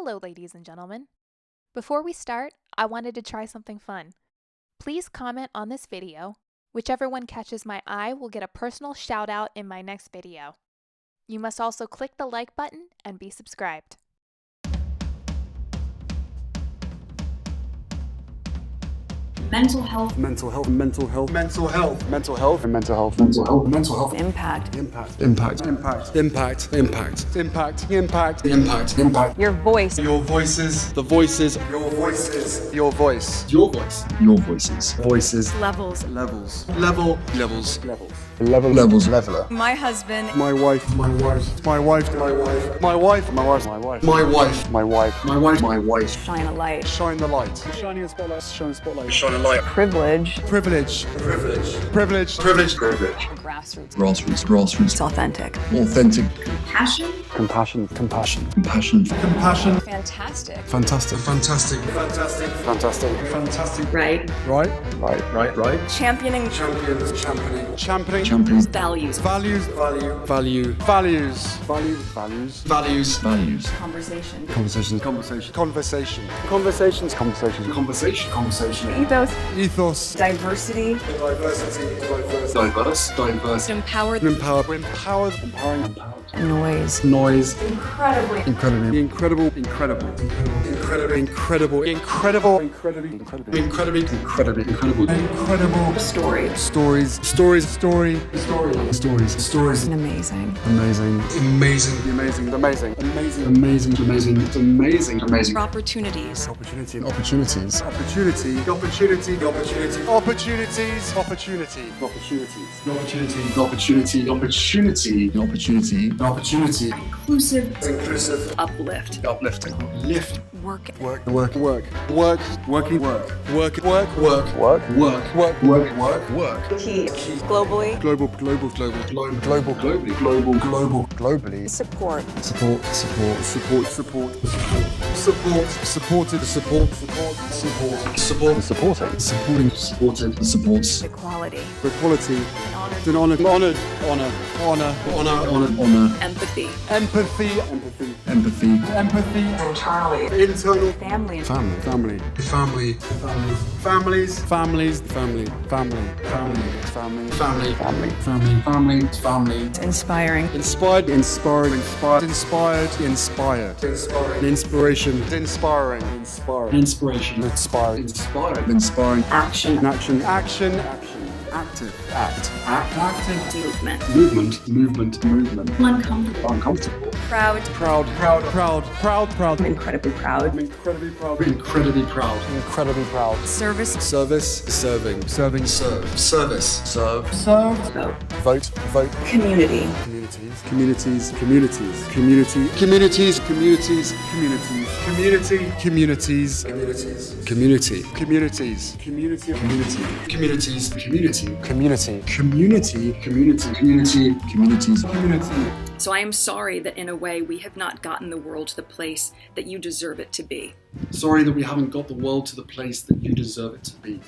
Hello, ladies and gentlemen. Before we start, I wanted to try something fun. Please comment on this video. Whichever one catches my eye will get a personal shout out in my next video. You must also click the like button and be subscribed. Mental health. Mental health. Mental health. Mental health. Mental health. Mental health. Mental health. Mental health. Impact. Impact. Impact. Impact. Impact. Impact. Impact. Impact. Impact. Impact. Your voice. Your voices. The voices. Your voices. Your voice. Your voice. Your voices. Voices. Levels. Levels. Level. Levels. Levels. Level. Levels. Leveler. My husband. My wife. My wife. My wife. My wife. My wife. My wife. My wife. My wife. My wife. My wife. My wife. Shine a light. Shine the light. Shining a spotlight. Shine a spotlight. Shine a light. Privilege. Privilege. Privilege. Privilege. Privilege. Privilege. Grassroots. Grassroots. Grassroots. It's authentic. Authentic. Passion. Compassion. Compassion. Compassion. Compassion. Fantastic. Fantastic. Fantastic. Fantastic. Fantastic. Fantastic. Right. Right. Right. Right. Right. Championing. Champions. Championing. Championing. Champions. Values. Values. Value. Value. Values. Value. Values. Values. Values. Conversation. Conversations. Conversation. Conversation. Conversations. Conversation. Conversation. Conversation. Ethos. Ethos. Diversity. Diversity. Diversity. Diverse. Diverse. Empowered. Empowered. Empowered. Empowering. Noise. Noise. Incredibly. Incredibly. Incredible. Incredible. Incredible. Incredible. Incredible. Incredibly. Incredibly. Incredibly. Incredibly. Incredible. Incredible. Story. Stories. Stories. Story. Story. Stories. Stories. Amazing. Amazing. Amazing. Amazing. Amazing. Amazing. Amazing. Amazing. It's amazing. Amazing. Opportunities. Opportunity. Opportunities. Opportunity. Opportunity. Opportunity. Opportunities. Opportunity. Opportunities. Opportunity. Opportunity. Opportunity. Opportunity. Opportunity. Inclusive. Inclusive. Uplift. Uplifting. Lift. Work. Work. Work. Work. Work. Working. Work. Work. Work. Work. Work. Work. Work. Work. Work. Work. Key. Globally. Global. Global. Global. Global. Global. Globally. Global. Global. Globally. Support. Support. Support. Support. Support. Support. Supported. Support. Support. Support. Support. Supporting. Supporting. Supported. Supports. Equality. Equality. An honor. An honor. Honor. Honor. Honor. Honor. Honor. Empathy. Empathy. Empathy. Empathy. Empathy. Internally. Internal. Family. Family. Family. Family. Families. Families. Family. Family. Family. Family. Family. Family. Family. Family. Family. Inspiring. Inspired. Inspiring. Inspired. Inspired. Inspired. Inspiring. Inspiration. Inspiring. Inspiring. Inspiration. Inspiring. Inspired. Inspiring. Action. Action. Action. Action. Active. Act. Act. Active. Movement. Movement. Movement. Movement. Uncomfortable. Uncomfortable. Proud. Proud. Proud. Proud. Proud. Proud. I'm incredibly proud. Incredibly proud. Incredibly proud. Incredibly proud. Service. Service. Serving. Serving. Serve. Service. Serve. Served. Vote. Vote. Vote. Community. Communities. Communities. Communities. Community. Communities. Communities. Communities. Community. Communities. Communities. Community. Communities. Community. Community. Communities. Community. Community. Community. Community. Community. Communities. Community. So I am sorry that in a way we have not gotten the world to the place that you deserve it to be. Sorry that we haven't got the world to the place that you deserve it to be.